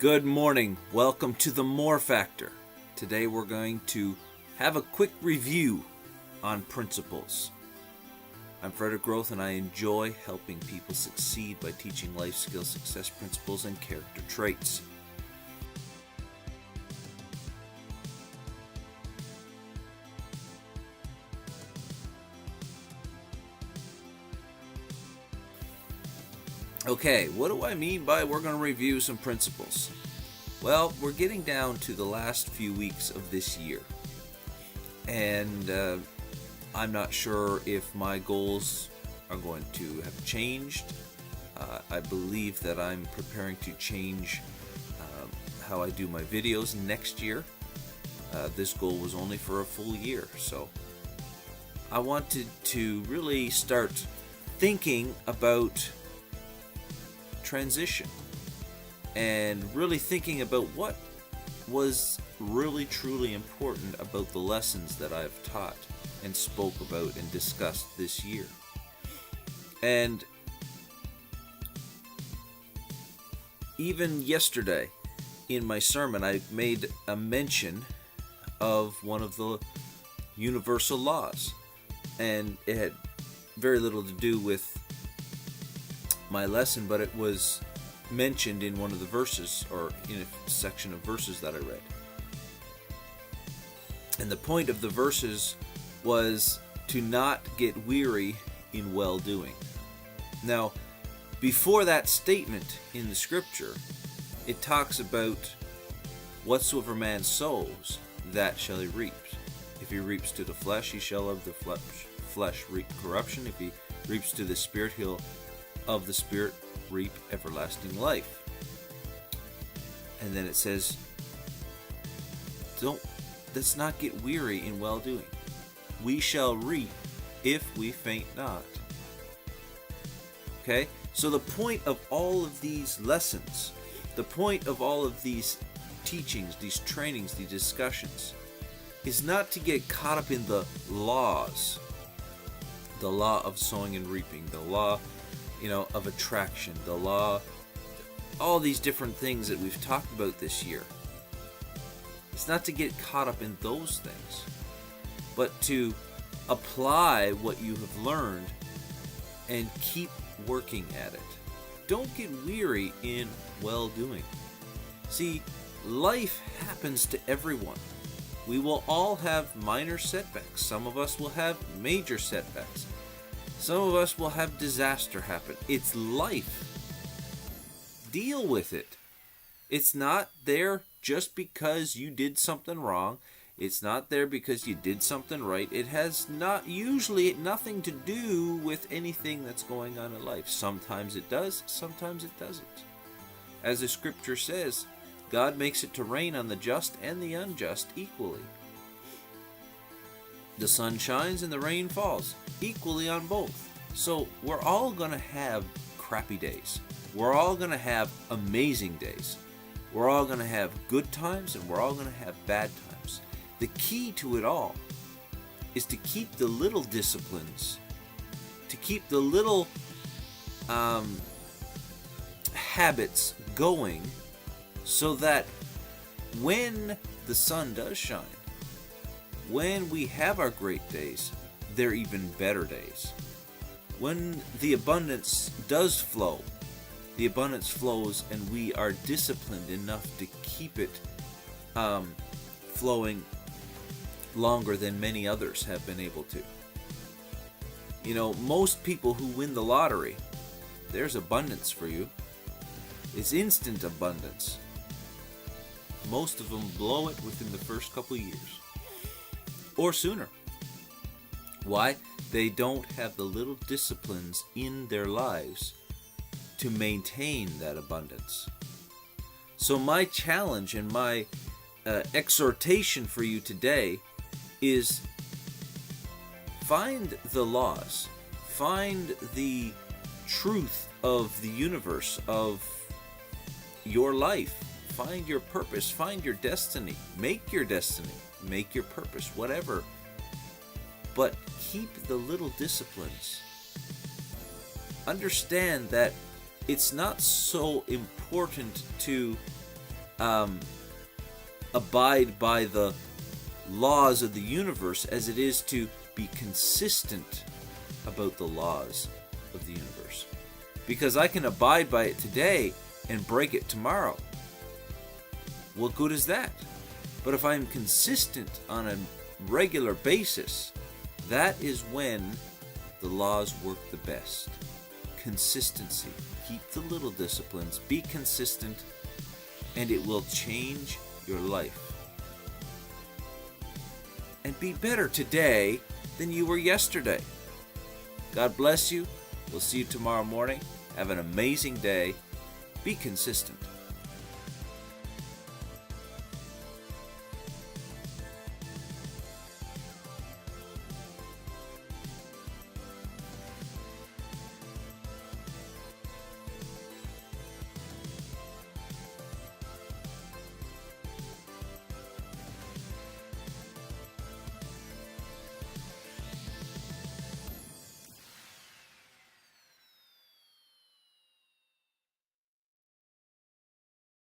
Good morning. Welcome to the More Factor. Today we're going to have a quick review on principles. I'm Frederick Groth and I enjoy helping people succeed by teaching life skills, success principles, and character traits. Okay, what do I mean by we're going to review some principles? Well, we're getting down to the last few weeks of this year. And I'm not sure if my goals are going to have changed. I believe that I'm preparing to change how I do my videos next year. This goal was only for a full year, so I wanted to really start thinking about transition and really thinking about what was really truly important about the lessons that I've taught and spoke about and discussed this year. And even yesterday in my sermon I made a mention of one of the universal laws, and it had very little to do with my lesson, but it was mentioned in one of the verses, or in a section of verses that I read. And the point of the verses was to not get weary in well-doing. Now, before that statement in the scripture, it talks about whatsoever man sows, that shall he reap. If he reaps to the flesh, he shall of the flesh reap corruption. If he reaps to the Spirit, he'll of the Spirit reap everlasting life. And then it says, let's not get weary in well-doing. We shall reap if we faint not. Okay? So the point of all of these lessons, the point of all of these teachings, these trainings, these discussions, is not to get caught up in the laws. The law of sowing and reaping, the law of attraction, the law, all these different things that we've talked about this year. It's not to get caught up in those things, but to apply what you have learned and keep working at it. Don't get weary in well-doing. See, life happens to everyone. We will all have minor setbacks. Some of us will have major setbacks. Some of us will have disaster happen. It's life. Deal with it. It's not there just because you did something wrong. It's not there because you did something right. It has usually nothing to do with anything that's going on in life. Sometimes it does, sometimes it doesn't. As the scripture says, God makes it to rain on the just and the unjust equally. The sun shines and the rain falls equally on both. So we're all going to have crappy days. We're all going to have amazing days. We're all going to have good times and we're all going to have bad times. The key to it all is to keep the little disciplines, to keep the little habits going, so that when the sun does shine, when we have our great days, they're even better days. When the abundance does flow, the abundance flows and we are disciplined enough to keep it flowing longer than many others have been able to. Most people who win the lottery, there's abundance for you. It's instant abundance. Most of them blow it within the first couple of years. Or sooner. Why? They don't have the little disciplines in their lives to maintain that abundance. So my challenge and my exhortation for you today is find the laws, find the truth of the universe, of your life, find your purpose, find your destiny, make your destiny, make your purpose, whatever. But keep the little disciplines. Understand that it's not so important to abide by the laws of the universe as it is to be consistent about the laws of the universe. Because I can abide by it today and break it tomorrow. What good is that? But if I'm consistent on a regular basis, that is when the laws work the best. Consistency. Keep the little disciplines, be consistent, and it will change your life. And be better today than you were yesterday. God bless you. We'll see you tomorrow morning. Have an amazing day. Be consistent.